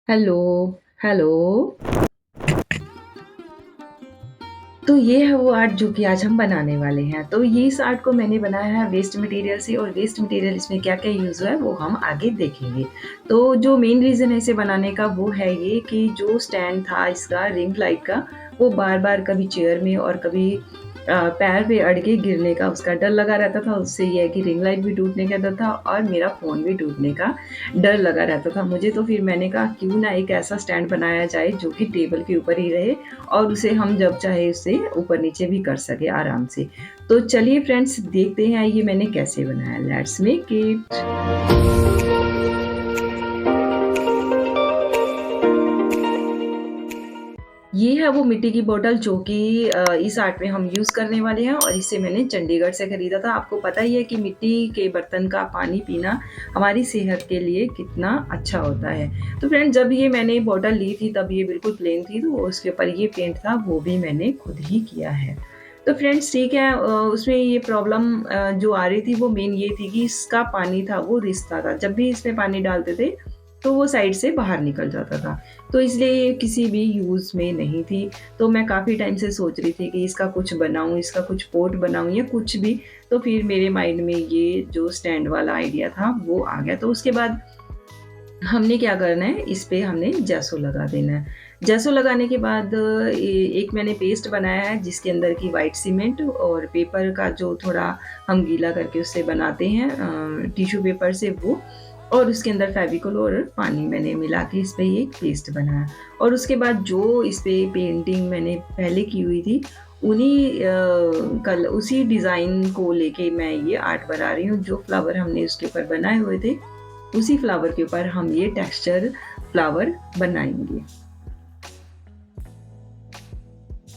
Hello, hello. तो ये है वो आर्ट जो कि आज हम बनाने वाले हैं। तो ये इस आर्ट को मैंने बनाया है वेस्ट मटीरियल से और वेस्ट मटीरियल इसमें क्या-क्या यूज़ हुआ है वो हम आगे देखेंगे। तो जो मेन रीज़न है इसे बनाने का वो है ये कि जो स्टैंड था इसका रिंग लाइट का, वो बार-बार कभी चेयर में और कभी पैर पे अड़ के गिरने का उसका डर लगा रहता था। उससे ये है कि रिंग लाइट भी टूटने का डर था और मेरा फ़ोन भी टूटने का डर लगा रहता था मुझे। तो फिर मैंने कहा क्यों ना एक ऐसा स्टैंड बनाया जाए जो कि टेबल के ऊपर ही रहे और उसे हम जब चाहे उसे ऊपर-नीचे भी कर सकें आराम से। तो चलिए फ्रेंड्स देखते हैं ये मैंने कैसे बनाया। Let's make it. ये है वो मिट्टी की बॉटल जो कि इस आर्ट में हम यूज़ करने वाले हैं और इसे मैंने चंडीगढ़ से खरीदा था। आपको पता ही है कि मिट्टी के बर्तन का पानी पीना हमारी सेहत के लिए कितना अच्छा होता है। तो फ्रेंड जब ये मैंने बॉटल ली थी तब ये बिल्कुल प्लेन थी, तो उसके ऊपर ये पेंट था वो भी मैंने खुद ही किया है। तो फ्रेंड्स ठीक है, उसमें ये प्रॉब्लम जो आ रही थी वो मेन ये थी कि इसका पानी था वो रिसता था। जब भी इसमें पानी डालते थे तो वो साइड से बाहर निकल जाता था। तो इसलिए ये किसी भी यूज़ में नहीं थी। तो मैं काफ़ी टाइम से सोच रही थी कि इसका कुछ बनाऊँ, इसका कुछ पोट बनाऊँ या कुछ भी। तो फिर मेरे माइंड में ये जो स्टैंड वाला आइडिया था वो आ गया। तो उसके बाद हमने क्या करना है, इस पे हमने जेसो लगा देना है। जेसो लगाने के बाद एक मैंने पेस्ट बनाया है जिसके अंदर की व्हाइट सीमेंट और पेपर का जो थोड़ा हम गीला करके उससे बनाते हैं टिश्यू पेपर से वो, और उसके अंदर फेविकोल और पानी मैंने मिला के इस पे ये पेस्ट बनाया। और उसके बाद जो इस पे पेंटिंग मैंने पहले की हुई थी उन्हीं कल उसी डिज़ाइन को लेके मैं ये आर्ट बना रही हूँ। जो फ्लावर हमने उसके ऊपर बनाए हुए थे उसी फ्लावर के ऊपर हम ये टेक्सचर फ्लावर बनाएँगे।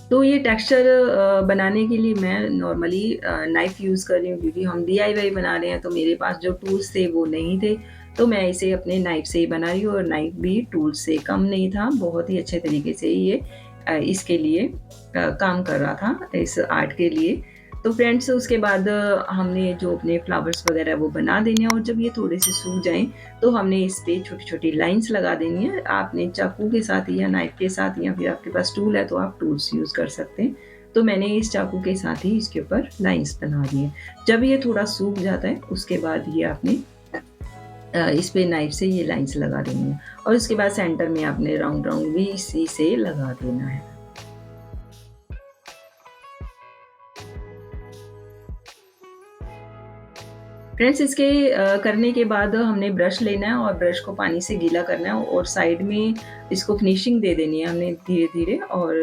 तो ये टेक्सचर बनाने के लिए मैं नॉर्मली नाइफ़ यूज़ कर रही हूँ क्योंकि हम डीआईवाई बना रहे हैं, तो मेरे पास जो टूल्स थे वो नहीं थे। तो मैं इसे अपने नाइफ़ से ही बना रही हूँ और नाइफ़ भी टूल्स से कम नहीं था, बहुत ही अच्छे तरीके से ये इसके लिए काम कर रहा था इस आर्ट के लिए। तो फ्रेंड्स उसके बाद हमने जो अपने फ्लावर्स वगैरह वो बना देने हैं और जब ये थोड़े से सूख जाएँ तो हमने इस पे छोटी-छोटी लाइन्स लगा देनी है। आपने चाकू के साथ या नाइफ़ के साथ या फिर आपके पास टूल है तो आप टूल्स यूज़ कर सकते हैं। तो मैंने इस चाकू के साथ ही इसके ऊपर लाइन्स बना दी हैं। जब ये थोड़ा सूख जाता है उसके बाद ये आपने इस पे नाइफ़ से ये लाइन्स लगा देनी है और उसके बाद सेंटर में आपने राउंड-राउंड भी इसी से लगा देना है। फ्रेंड्स इसके करने के बाद हमने ब्रश लेना है और ब्रश को पानी से गीला करना है और साइड में इसको फिनिशिंग दे देनी है हमने धीरे-धीरे। और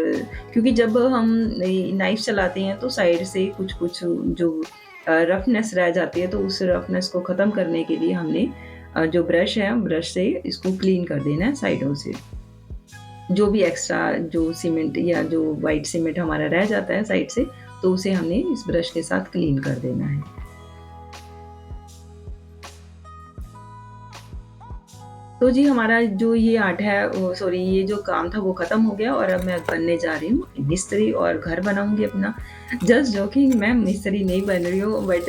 क्योंकि जब हम नाइफ़ चलाते हैं तो साइड से कुछ-कुछ जो रफनेस रह जाती है, तो उस रफनेस को ख़त्म करने के लिए हमने जो ब्रश है ब्रश से इसको क्लीन कर देना है साइडों से। जो भी एक्स्ट्रा जो सीमेंट या जो व्हाइट सीमेंट हमारा रह जाता है साइड से, तो उसे हमने इस ब्रश के साथ क्लीन कर देना है। तो जी हमारा जो ये आर्ट है वो सॉरी ये जो काम था वो ख़त्म हो गया और अब मैं बनने जा रही हूँ मिस्त्री और घर बनाऊँगी अपना। जस्ट जोकिंग, मैं मिस्त्री नहीं बन रही हूँ, बट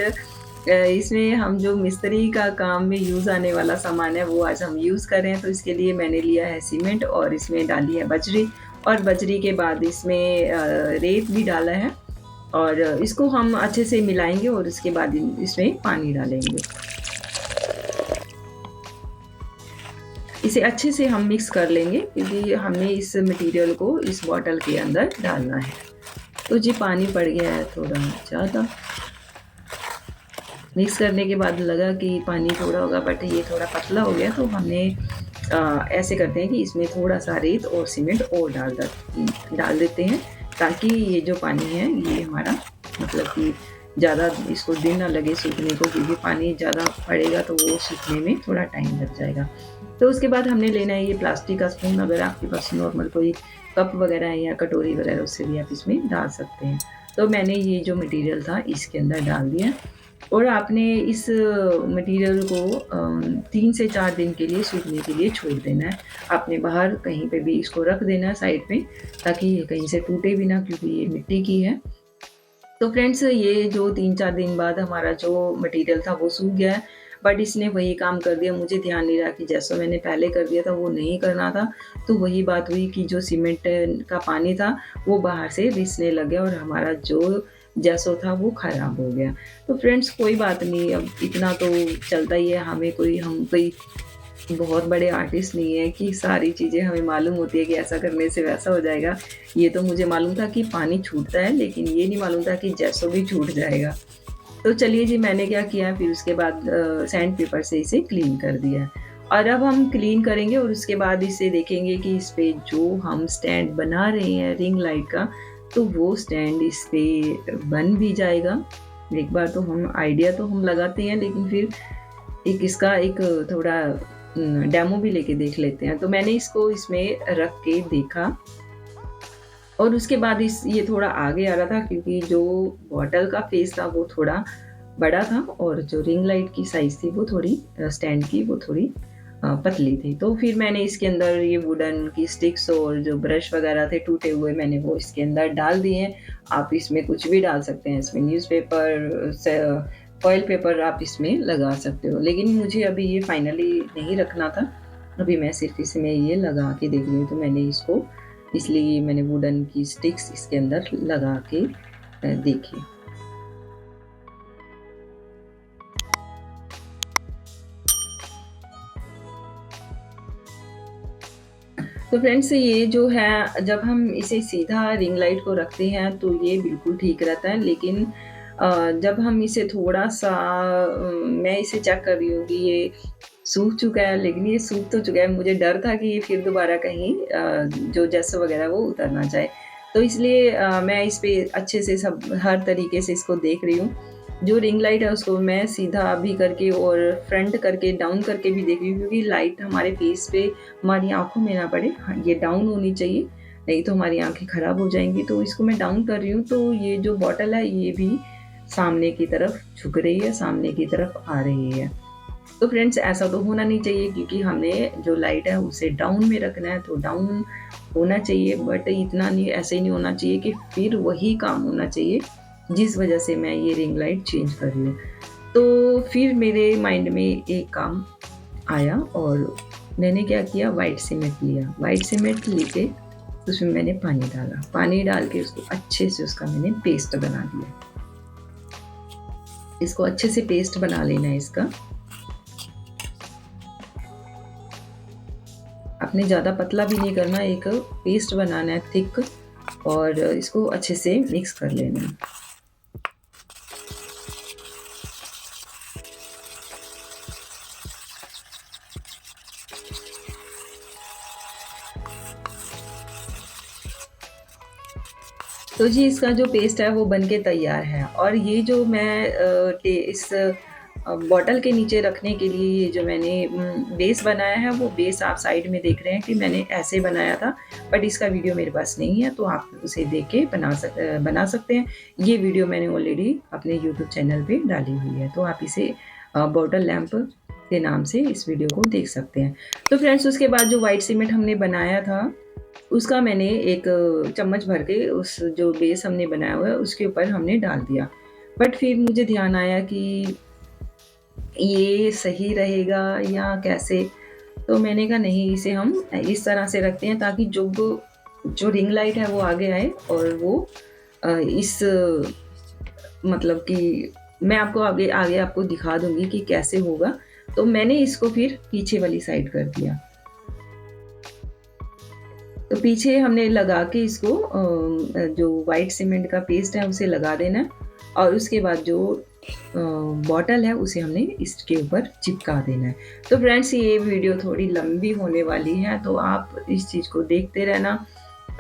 इसमें हम जो मिस्त्री का काम में यूज़ आने वाला सामान है वो आज हम यूज़ कर रहे हैं। तो इसके लिए मैंने लिया है सीमेंट और इसमें डाली है बजरी और बजरी के बाद इसमें रेत भी डाला है और इसको हम अच्छे से मिलाएँगे और उसके बाद इसमें पानी डालेंगे। इसे अच्छे से हम मिक्स कर लेंगे क्योंकि हमने इस मटेरियल को इस बॉटल के अंदर डालना है। तो जी पानी पड़ गया है थोड़ा ज़्यादा। मिक्स करने के बाद लगा कि पानी थोड़ा होगा, बट ये थोड़ा पतला हो गया, तो हमने ऐसे करते हैं कि इसमें थोड़ा-सा रेत और सीमेंट और डाल देते हैं ताकि ये जो पानी है ये हमारा मतलब कि ज़्यादा इसको दिन ना लगे सूखने को, क्योंकि पानी ज़्यादा पड़ेगा तो वो सूखने में थोड़ा टाइम लग जाएगा। तो उसके बाद हमने लेना है ये प्लास्टिक का स्पून। अगर आपके पास नॉर्मल कोई कप वगैरह है या कटोरी वगैरह उससे भी आप इसमें डाल सकते हैं। तो मैंने ये जो मटेरियल था इसके अंदर डाल दिया और आपने इस मटेरियल को 3 से 4 दिन के लिए सूखने के लिए छोड़ देना है। आपने बाहर कहीं पे भी इसको रख देना है साइड में, ताकि ये कहीं से टूटे भी ना, क्योंकि ये मिट्टी की है। तो फ्रेंड्स ये जो 3-4 दिन बाद हमारा जो मटेरियल था वो सूख गया है। बट इसने वही काम कर दिया, मुझे ध्यान नहीं रहा कि जैसा मैंने पहले कर दिया था वो नहीं करना था। तो वही बात हुई कि जो सीमेंट का पानी था वो बाहर से रिसने लग गया और हमारा जो जैसो था वो ख़राब हो गया। तो फ्रेंड्स कोई बात नहीं, अब इतना तो चलता ही है, हम कोई बहुत बड़े आर्टिस्ट नहीं है कि सारी चीज़ें हमें मालूम होती है कि ऐसा करने से वैसा हो जाएगा। ये तो मुझे मालूम था कि पानी छूटता है, लेकिन ये नहीं मालूम था कि जैसो भी छूट जाएगा। तो चलिए जी, मैंने क्या किया फिर उसके बाद सैंड पेपर से इसे क्लीन कर दिया। और अब हम क्लीन करेंगे और उसके बाद इसे देखेंगे कि इस पे जो हम स्टैंड बना रहे हैं रिंग लाइट का, तो वो स्टैंड इस पे बन भी जाएगा। एक बार तो हम आइडिया तो हम लगाते हैं, लेकिन फिर इसका एक थोड़ा डेमो भी लेके देख लेते हैं। तो मैंने इसको इसमें रख के देखा और उसके बाद इस ये थोड़ा आगे आ रहा था, क्योंकि जो बॉटल का फेस था वो थोड़ा बड़ा था और जो रिंग लाइट की साइज़ थी वो थोड़ी स्टैंड की वो थोड़ी पतली थी। तो फिर मैंने इसके अंदर ये वुडन की स्टिक्स और जो ब्रश वगैरह थे टूटे हुए, मैंने वो इसके अंदर डाल दिए हैं। आप इसमें कुछ भी डाल सकते हैं, इसमें न्यूज़पेपर फॉइल पेपर आप इसमें लगा सकते हो। लेकिन मुझे अभी ये फाइनली नहीं रखना था, अभी मैं सिर्फ़ इसमें ये लगा के देख रही हूँ। तो मैंने इसको इसलिए मैंने वुडन की स्टिक्स इसके अंदर लगा के देखी। तो फ्रेंड्स ये जो है, जब हम इसे सीधा रिंग लाइट को रखते हैं तो ये बिल्कुल ठीक रहता है, लेकिन जब हम इसे थोड़ा-सा मैं इसे चेक कर रही हूँ कि ये सूख चुका है, लेकिन ये सूख तो चुका है, मुझे डर था कि ये फिर दोबारा कहीं जो जस वगैरह वो उतर ना जाए। तो इसलिए मैं इस पे अच्छे से सब हर तरीके से इसको देख रही हूँ। जो रिंग लाइट है उसको मैं सीधा भी करके और फ्रंट करके, डाउन करके भी देख रही हूँ, क्योंकि लाइट हमारे फेस पे, हमारी आँखों में ना पड़े। हाँ, ये डाउन होनी चाहिए, नहीं तो हमारी आँखें खराब हो जाएँगी। तो इसको मैं डाउन कर रही हूँ, तो ये जो बॉटल है ये भी सामने की तरफ झुक रही है, सामने की तरफ आ रही है। तो फ्रेंड्स ऐसा तो होना नहीं चाहिए, क्योंकि हमें जो लाइट है उसे डाउन में रखना है, तो डाउन होना चाहिए। बट इतना नहीं, ऐसे ही नहीं होना चाहिए कि फिर वही काम होना चाहिए जिस वजह से मैं ये रिंग लाइट चेंज कर रही हूँ। तो फिर मेरे माइंड में एक काम आया और मैंने क्या किया, वाइट सीमेंट लिया। वाइट सीमेंट लेके उसमें मैंने पानी डाला, पानी डाल के उसको अच्छे से उसका मैंने पेस्ट बना दिया। इसको अच्छे से पेस्ट बना लेना है इसका। आपने ज़्यादा पतला भी नहीं करना, एक पेस्ट बनाना है थिक, और इसको अच्छे से मिक्स कर लेना है। तो जी इसका जो पेस्ट है वो बनके तैयार है, और ये जो मैं इस बॉटल के नीचे रखने के लिए ये जो मैंने बेस बनाया है, वो बेस आप साइड में देख रहे हैं कि मैंने ऐसे बनाया था, बट इसका वीडियो मेरे पास नहीं है, तो आप उसे देख के बना सकते हैं। ये वीडियो मैंने ऑलरेडी अपने यूट्यूब चैनल पे डाली हुई है, तो आप इसे बॉटल लैंप के नाम से इस वीडियो को देख सकते हैं। तो फ्रेंड्स उसके बाद जो वाइट सीमेंट हमने बनाया था, उसका मैंने एक चम्मच भर के उस जो बेस हमने बनाया हुआ है उसके ऊपर हमने डाल दिया। बट फिर मुझे ध्यान आया कि ये सही रहेगा या कैसे? तो मैंने कहा नहीं, इसे हम इस तरह से रखते हैं ताकि जो रिंग लाइट है वो आगे आए, और वो इस मतलब कि मैं आपको आगे आगे आपको दिखा दूँगी कि कैसे होगा। तो मैंने इसको फिर पीछे वाली साइड कर दिया। तो पीछे हमने लगा के इसको जो व्हाइट सीमेंट का पेस्ट है उसे लगा देना है, और उसके बाद जो बॉटल है उसे हमने इसके ऊपर चिपका देना है। तो फ्रेंड्स ये वीडियो थोड़ी लंबी होने वाली है, तो आप इस चीज़ को देखते रहना।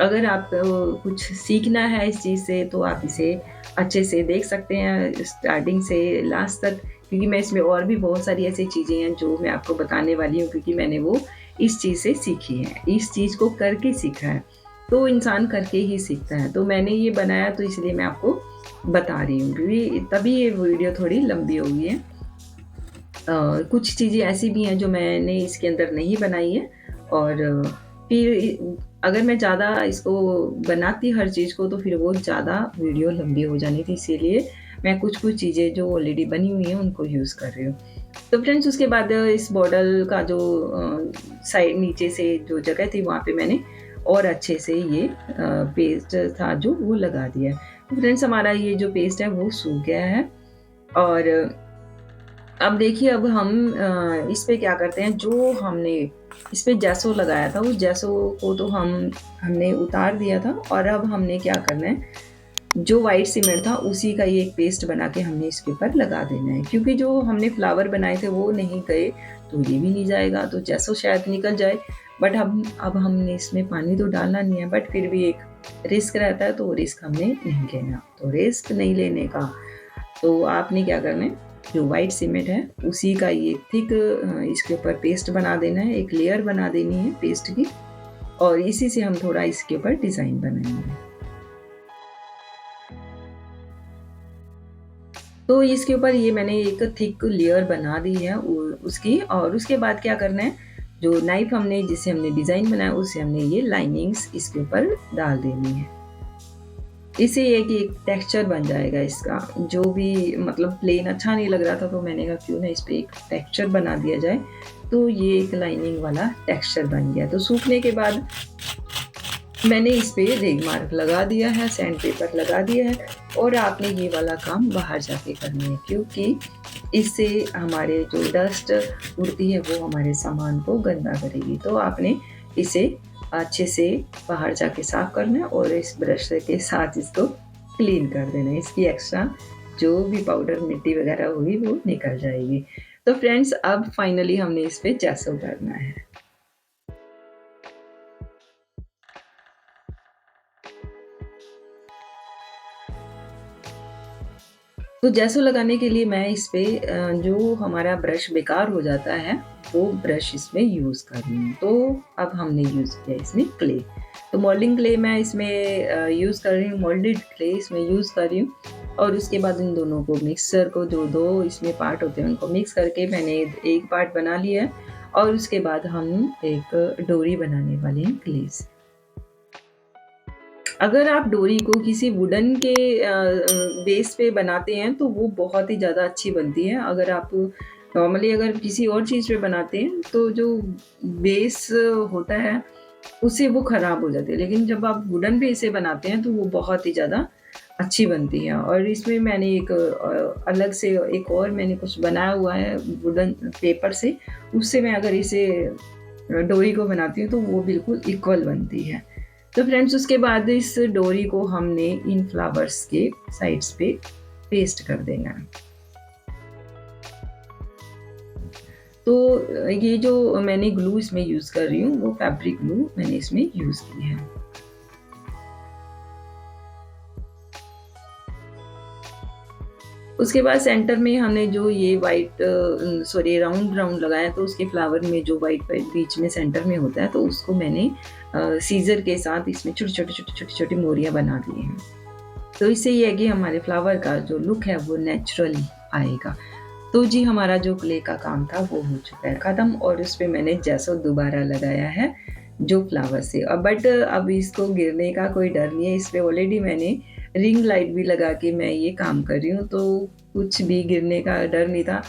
अगर आपको कुछ सीखना है इस चीज़ से, तो आप इसे अच्छे से देख सकते हैं स्टार्टिंग से लास्ट तक, क्योंकि मैं इसमें और भी बहुत सारी ऐसी चीज़ें हैं जो मैं आपको बताने वाली हूँ, क्योंकि मैंने वो इस चीज़ से सीखी है, इस चीज़ को करके सीखा है। तो इंसान करके ही सीखता है। तो मैंने ये बनाया, तो इसलिए मैं आपको बता रही हूँ, क्योंकि तभी ये वीडियो थोड़ी लंबी हो गई है। कुछ चीज़ें ऐसी भी हैं जो मैंने इसके अंदर नहीं बनाई है, और फिर अगर मैं ज़्यादा इसको बनाती हर चीज़ को, तो फिर वो ज़्यादा वीडियो लंबी हो जानी थी, इसीलिए मैं कुछ-कुछ चीज़ें जो ऑलरेडी बनी हुई हैं उनको यूज़ कर रही हूँ। तो फ्रेंड्स उसके बाद इस बॉटल का जो साइड नीचे से जो जगह थी वहाँ पे मैंने और अच्छे से ये पेस्ट था जो वो लगा दिया। तो फ्रेंड्स हमारा ये जो पेस्ट है वो सूख गया है। और अब देखिए अब हम इस पे क्या करते हैं, जो हमने इस पे जैसो लगाया था उस जैसो को तो हमने उतार दिया था। और अब हमने क्या करना है, जो वाइट सीमेंट था उसी का ये एक पेस्ट बना के हमने इसके ऊपर लगा देना है, क्योंकि जो हमने फ्लावर बनाए थे वो नहीं गए तो ये भी नहीं जाएगा, तो जैसो शायद निकल जाए। बट अब हमने इसमें पानी तो डालना नहीं है, बट फिर भी एक रिस्क रहता है, तो रिस्क हमने नहीं लेना। तो रिस्क नहीं लेने का तो आपने क्या करना है, जो वाइट सीमेंट है उसी का ये थिक इसके ऊपर पेस्ट बना देना है, एक लेयर बना देनी है पेस्ट की, और इसी से हम थोड़ा इसके ऊपर डिज़ाइन बनाएंगे। तो इसके ऊपर ये मैंने एक थिक लेयर बना दी है उसकी। और उसके बाद क्या करना है, जो नाइफ हमने जिससे हमने डिज़ाइन बनाया उससे हमने ये लाइनिंग्स इसके ऊपर डाल देनी है। इससे ये कि एक टेक्सचर बन जाएगा इसका, जो भी मतलब प्लेन अच्छा नहीं लग रहा था तो मैंने कहा क्यों ना इस पर एक टेक्सचर बना दिया जाए। तो ये एक लाइनिंग वाला टेक्सचर बन गया। तो सूखने के बाद मैंने इस पे रेग मार्क लगा दिया है, सैंड पेपर लगा दिया है। और आपने ये वाला काम बाहर जाके करना है, क्योंकि इससे हमारे जो डस्ट उड़ती है वो हमारे सामान को गंदा करेगी। तो आपने इसे अच्छे से बाहर जाके साफ करना है और इस ब्रश के साथ इसको क्लीन कर देना है। इसकी एक्स्ट्रा जो भी पाउडर मिट्टी वगैरह हुई वो निकल जाएगी। तो फ्रेंड्स अब फाइनली हमने इस पे जैसो करना है। तो जैसो लगाने के लिए मैं इस पे जो हमारा ब्रश बेकार हो जाता है वो ब्रश इसमें यूज़ कर रही हूँ। तो अब हमने यूज़ किया इसमें क्ले, तो मोल्डिंग क्ले मैं इसमें यूज़ कर रही हूँ, मोल्डेड क्ले इसमें यूज़ कर रही हूँ। और उसके बाद इन दोनों को मिक्सर को जो दो इसमें पार्ट होते हैं उनको मिक्स करके मैंने एक पार्ट बना लिया है। और उसके बाद हम एक डोरी बनाने वाले हैं क्ले से। अगर आप डोरी को किसी वुडन के बेस पे बनाते हैं तो वो बहुत ही ज़्यादा अच्छी बनती है। अगर आप नॉर्मली अगर किसी और चीज़ पे बनाते हैं तो जो बेस होता है उससे वो ख़राब हो जाती है, लेकिन जब आप वुडन पे इसे बनाते हैं तो वो बहुत ही ज़्यादा अच्छी बनती है। और इसमें मैंने एक अलग से एक और मैंने कुछ बनाया हुआ है वुडन पेपर से, उससे मैं अगर इसे डोरी को बनाती हूँ तो वो बिल्कुल इक्वल बनती है। तो फ्रेंड्स उसके बाद इस डोरी को हमने इन फ्लावर्स के साइड्स पे पेस्ट कर देना है। तो ये जो मैंने ग्लू इसमें यूज़ कर रही हूँ वो फैब्रिक ग्लू मैंने इसमें यूज़ की है। उसके बाद सेंटर में हमने जो ये वाइट राउंड राउंड लगाया, तो उसके फ्लावर में जो वाइट बीच में सेंटर में होता है तो उसको मैंने सीजर के साथ इसमें छोटी-छोटी मोरियाँ बना दी हैं। तो इससे ये है कि हमारे फ्लावर का जो लुक है वो नेचुरली आएगा। तो जी हमारा जो क्ले का काम था वो हो चुका है ख़त्म, और उस पे मैंने जैसो दोबारा लगाया है जो फ्लावर से। बट अब इसको गिरने का कोई डर नहीं है, इस पे ऑलरेडी मैंने रिंग लाइट भी लगा के मैं ये काम कर रही हूँ, तो कुछ भी गिरने का डर नहीं था।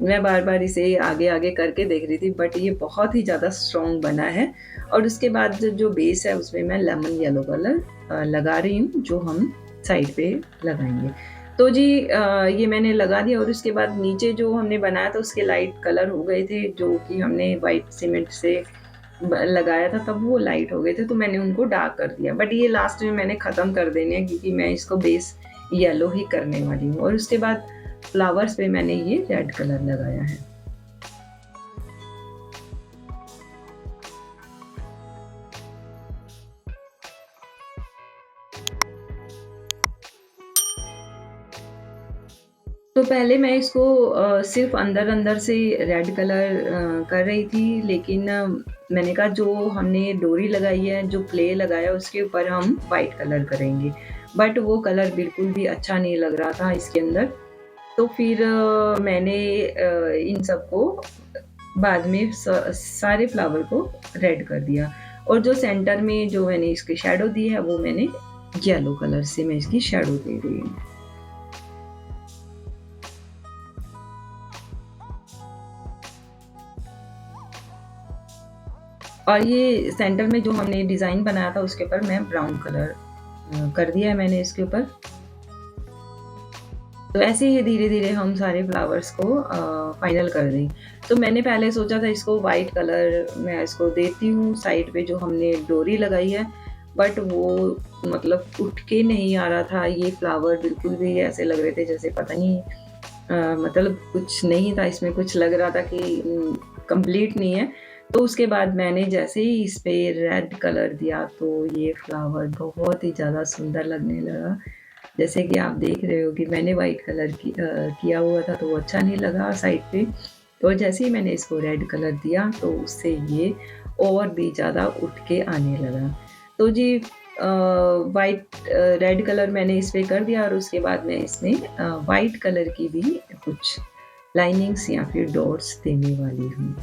मैं बार-बार इसे आगे-आगे करके देख रही थी, बट ये बहुत ही ज़्यादा स्ट्रॉन्ग बना है। और उसके बाद जो बेस है उसमें मैं लेमन येलो कलर लगा रही हूँ, जो हम साइड पे लगाएँगे। तो जी ये मैंने लगा दिया, और उसके बाद नीचे जो हमने बनाया था उसके लाइट कलर हो गए थे, जो कि हमने वाइट सीमेंट से लगाया था तब वो लाइट हो गए थे, तो मैंने उनको डार्क कर दिया। बट ये लास्ट में मैंने ख़त्म कर देने हैं क्योंकि मैं इसको बेस येलो ही करने वाली हूँ। और उसके बाद फ्लावर्स पे मैंने ये रेड कलर लगाया है। तो पहले मैं इसको सिर्फ़ अंदर-अंदर से रेड कलर कर रही थी, लेकिन मैंने कहा जो हमने डोरी लगाई है, जो क्ले लगाया उसके ऊपर हम वाइट कलर करेंगे। बट वो कलर बिल्कुल भी अच्छा नहीं लग रहा था इसके अंदर। तो फिर मैंने इन सबको बाद में सारे फ्लावर को रेड कर दिया, और जो सेंटर में जो मैंने इसकी शैडो दी है वो मैंने येलो कलर से मैं इसकी शैडो दे रही हूँ। और ये सेंटर में जो हमने डिज़ाइन बनाया था उसके ऊपर मैं ब्राउन कलर कर दिया है मैंने इसके ऊपर। तो ऐसे ही धीरे-धीरे हम सारे फ्लावर्स को फाइनल कर दें। तो मैंने पहले सोचा था इसको वाइट कलर मैं इसको देती हूँ साइड पे जो हमने डोरी लगाई है, बट वो मतलब उठ के नहीं आ रहा था ये फ्लावर बिल्कुल भी ऐसे लग रहे थे जैसे पता नहीं मतलब कुछ नहीं था इसमें कुछ लग रहा था कि कंप्लीट नहीं है। तो उसके बाद मैंने जैसे ही इस पे रेड कलर दिया तो ये फ्लावर बहुत ही ज़्यादा सुंदर लगने लगा। जैसे कि आप देख रहे हो कि मैंने वाइट कलर किया हुआ था तो वो अच्छा नहीं लगा साइड पे। और जैसे ही मैंने इसको रेड कलर दिया तो उससे ये और भी ज़्यादा उठ के आने लगा। तो जी वाइट रेड कलर मैंने इस पे कर दिया और उसके बाद मैं इसमें वाइट कलर की भी कुछ लाइनिंग्स या फिर डॉट्स देने वाली हूँ।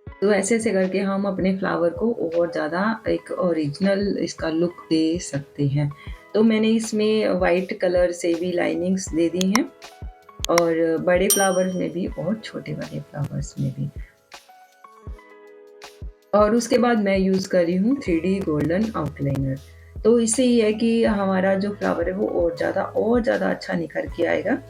तो ऐसे-ऐसे करके हम अपने फ्लावर को और ज़्यादा एक ओरिजिनल इसका लुक दे सकते हैं। तो मैंने इसमें वाइट कलर से भी लाइनिंग्स दे दी हैं और बड़े फ्लावर्स में भी और छोटे वाले फ्लावर्स में भी। और उसके बाद मैं यूज़ कर रही हूँ 3D गोल्डन आउटलाइनर। तो इससे ये है कि हमारा जो फ्लावर है वो और ज़्यादा अच्छा निखर के आएगा।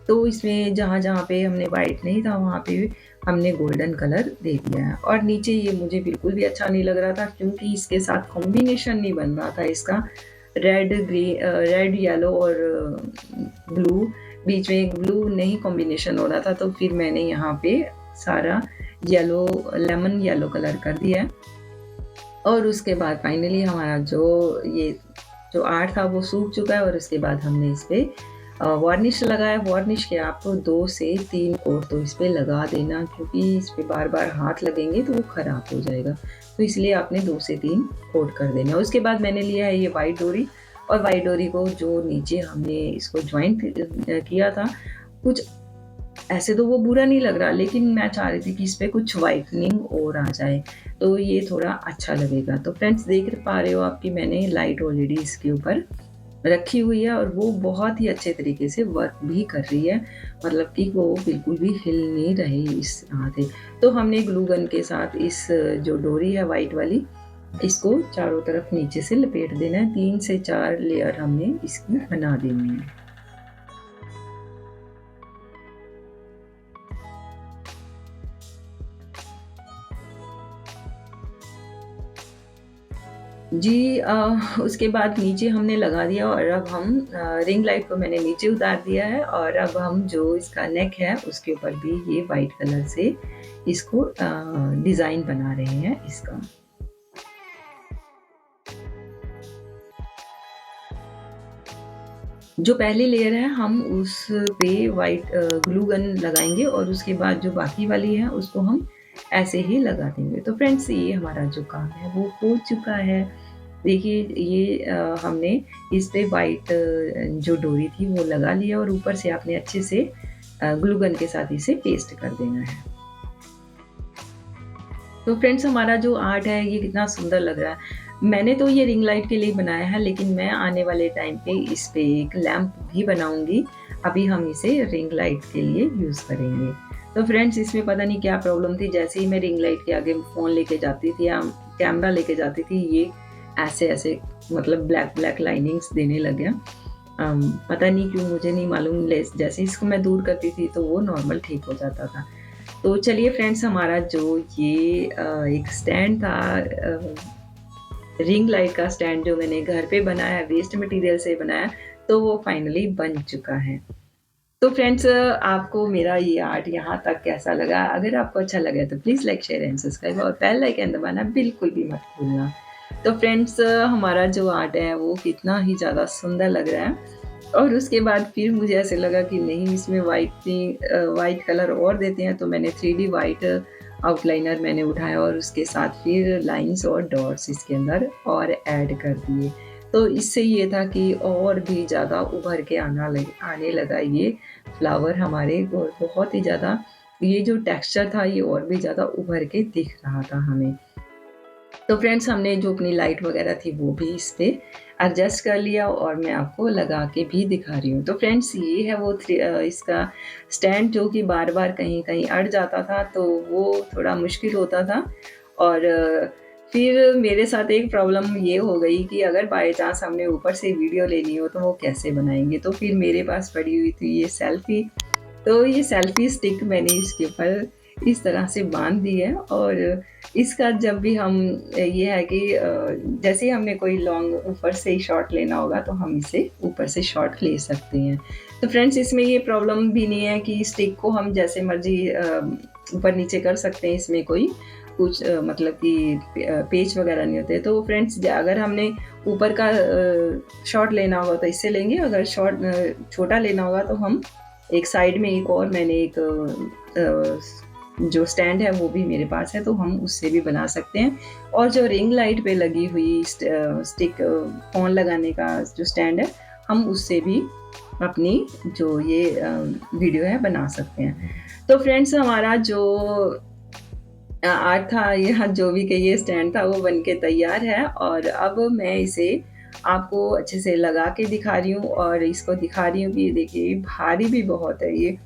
तो इसमें जहाँ-जहाँ पे हमने व्हाइट नहीं था वहाँ पे हमने गोल्डन कलर दे दिया है और नीचे ये मुझे बिल्कुल भी अच्छा नहीं लग रहा था क्योंकि इसके साथ कॉम्बिनेशन नहीं बन रहा था इसका रेड, येलो और ब्लू बीच में एक ब्लू नहीं कॉम्बिनेशन हो रहा था तो फिर मैंने यहाँ पे सारा येलो लेमन येलो कलर कर दिया है और उसके बाद फाइनली हमारा जो आर्ट था वो सूख चुका है और उसके बाद हमने इस पे वार्निश लगाया। वार्निश के आपको 2 से 3 कोट तो इस पे लगा देना क्योंकि इस पे बार-बार हाथ लगेंगे तो वो ख़राब हो जाएगा। तो इसलिए आपने 2 से 3 कोट कर देना। उसके बाद मैंने लिया है ये व्हाइट डोरी और व्हाइट डोरी को जो नीचे हमने इसको जॉइंट किया था, कुछ ऐसे तो वो बुरा नहीं लग रहा लेकिन मैं चाह रही थी कि इस पे कुछ व्हाइटनिंग और आ जाए, तो ये थोड़ा अच्छा लगेगा। तो फ्रेंड्स देख पा रहे हो आप कि मैंने लाइट ऑलरेडी इसके ऊपर रखी हुई है और वो बहुत ही अच्छे तरीके से वर्क भी कर रही है, मतलब कि वो बिल्कुल भी हिल नहीं रही इस हाथे। तो हमने ग्लू गन के साथ इस जो डोरी है व्हाइट वाली, इसको चारों तरफ नीचे से लपेट देना है। 3 से 4 लेयर हमने इसकी बना देनी है। जी उसके बाद नीचे हमने लगा दिया और अब हम रिंग लाइट को मैंने नीचे उतार दिया है और अब हम जो इसका नेक है उसके ऊपर भी ये वाइट कलर से इसको डिज़ाइन बना रहे हैं इसका। जो पहली लेयर है हम उस पे वाइट ग्लू गन लगाएँगे और उसके बाद जो बाकी वाली है उसको हम ऐसे ही लगा देंगे। तो फ्रेंड्स ये हमारा जो काम है वो हो चुका है। देखिए ये हमने इस पे वाइट जो डोरी थी वो लगा लिया और ऊपर से आपने अच्छे से ग्लू गन के साथ इसे पेस्ट कर देना है। तो फ्रेंड्स हमारा जो आर्ट है ये कितना सुंदर लग रहा है। मैंने तो ये रिंग लाइट के लिए बनाया है लेकिन मैं आने वाले टाइम पे इस पे एक लैंप भी बनाऊँगी। अभी हम इसे रिंग लाइट के लिए यूज़ करेंगे। तो फ्रेंड्स इसमें पता नहीं क्या प्रॉब्लम थी जैसे ही मैं रिंग लाइट के आगे फ़ोन लेके जाती थी या कैमरा लेके जाती थी ये ऐसे-ऐसे मतलब ब्लैक-ब्लैक लाइनिंग्स देने लग गया। पता नहीं क्यों मुझे नहीं मालूम लेस जैसे इसको मैं दूर करती थी तो वो नॉर्मल ठीक हो जाता था। तो चलिए फ्रेंड्स हमारा जो ये एक स्टैंड था रिंग लाइट का स्टैंड जो मैंने घर पे बनाया वेस्ट मटेरियल से बनाया तो वो फाइनली बन चुका है। तो फ्रेंड्स आपको मेरा ये आर्ट यहाँ तक कैसा लगा? अगर आपको अच्छा लगा तो please like, share and subscribe और बेल आइकन दबाना बिल्कुल भी मत भूलना। तो फ्रेंड्स हमारा जो आर्ट है वो कितना ही ज़्यादा सुंदर लग रहा है और उसके बाद फिर मुझे ऐसे लगा कि नहीं इसमें वाइट कलर और देते हैं तो मैंने 3D वाइट आउटलाइनर मैंने उठाया और उसके साथ फिर लाइन्स और डॉट्स इसके अंदर और ऐड कर दिए। तो इससे ये था कि और भी ज़्यादा उभर के आने लगा ये फ्लावर हमारे और बहुत ही ज़्यादा ये जो टेक्सचर था ये और भी ज़्यादा उभर के दिख रहा था हमें। तो फ्रेंड्स हमने जो अपनी लाइट वगैरह थी वो भी इस पे एडजस्ट कर लिया और मैं आपको लगा के भी दिखा रही हूँ। तो फ्रेंड्स ये है वो इसका स्टैंड जो कि बार-बार कहीं-कहीं अड़ जाता था, तो वो थोड़ा मुश्किल होता था। और फिर मेरे साथ एक प्रॉब्लम ये हो गई कि अगर बाय चांस हमने ऊपर से वीडियो लेनी हो तो वो कैसे बनाएँगे? तो फिर मेरे पास पड़ी हुई थी ये सेल्फ़ी, तो ये सेल्फ़ी स्टिक मैंने इसके ऊपर इस तरह से बाँध दी है। और इसका जब भी हम ये है कि जैसे ही हमने कोई लॉन्ग ऊपर से ही शॉट लेना होगा तो हम इसे ऊपर से शॉट ले सकते हैं। तो फ्रेंड्स इसमें ये प्रॉब्लम भी नहीं है कि स्टिक को हम जैसे मर्ज़ी ऊपर-नीचे कर सकते हैं, इसमें कोई कुछ मतलब कि पेच वगैरह नहीं होते। तो फ्रेंड्स अगर हमने ऊपर का शॉट लेना होगा तो इससे लेंगे, अगर शॉट छोटा लेना होगा तो हम एक साइड में एक और मैंने एक जो स्टैंड है वो भी मेरे पास है, तो हम उससे भी बना सकते हैं। और जो रिंग लाइट पे लगी हुई स्टिक फ़ोन लगाने का जो स्टैंड है, हम उससे भी अपनी जो ये वीडियो है बना सकते हैं। तो फ्रेंड्स हमारा जो आर्ट था, यहाँ जो भी कहिए स्टैंड था वो बन के तैयार है। और अब मैं इसे आपको अच्छे से लगा के दिखा रही हूँ और इसको दिखा रही हूँ कि देखिए भारी भी बहुत है ये।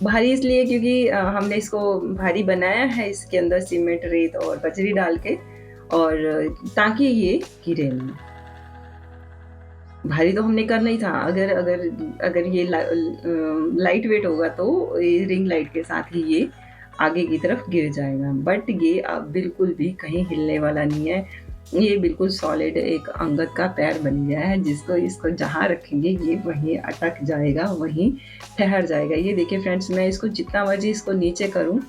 भारी इसलिए क्योंकि हमने इसको भारी बनाया है, इसके अंदर सीमेंट, रेत और बजरी डाल के, और ताकि ये गिरे नहीं। भारी तो हमने करना ही था, अगर अगर अगर ये लाइट वेट होगा तो ये रिंग लाइट के साथ ही ये आगे की तरफ गिर जाएगा। बट ये अब बिल्कुल भी कहीं हिलने वाला नहीं है। ये बिल्कुल सॉलिड एक अंगद का पैर बन गया है, जिसको इसको जहाँ रखेंगे ये वहीं अटक जाएगा, वहीं ठहर जाएगा। ये देखिए फ्रेंड्स, मैं इसको जितना मर्ज़ी इसको नीचे करूँ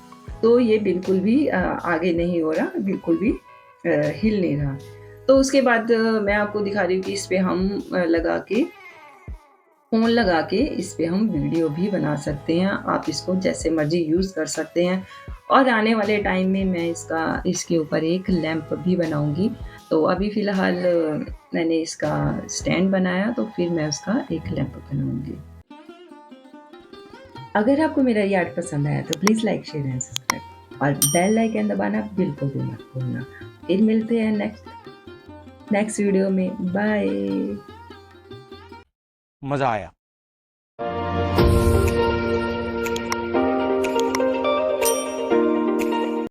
तो ये बिल्कुल भी आगे नहीं हो रहा, बिल्कुल भी हिल नहीं रहा। तो उसके बाद मैं आपको दिखा रही हूँ कि इस पे हम लगा के फ़ोन लगा के इस पे हम वीडियो भी बना सकते हैं। आप इसको जैसे मर्ज़ी यूज़ कर सकते हैं। और आने वाले टाइम में मैं इसके ऊपर एक लैंप भी बनाऊँगी। तो अभी फ़िलहाल मैंने इसका स्टैंड बनाया, तो फिर मैं उसका एक लैंप बनाऊँगी। अगर आपको मेरा ये आर्ट पसंद आया तो please like, share and subscribe और बेल आइकन दबाना बिल्कुल भी मत भूलना। फिर मिलते हैं नेक्स्ट वीडियो में। बाय। मजा आया।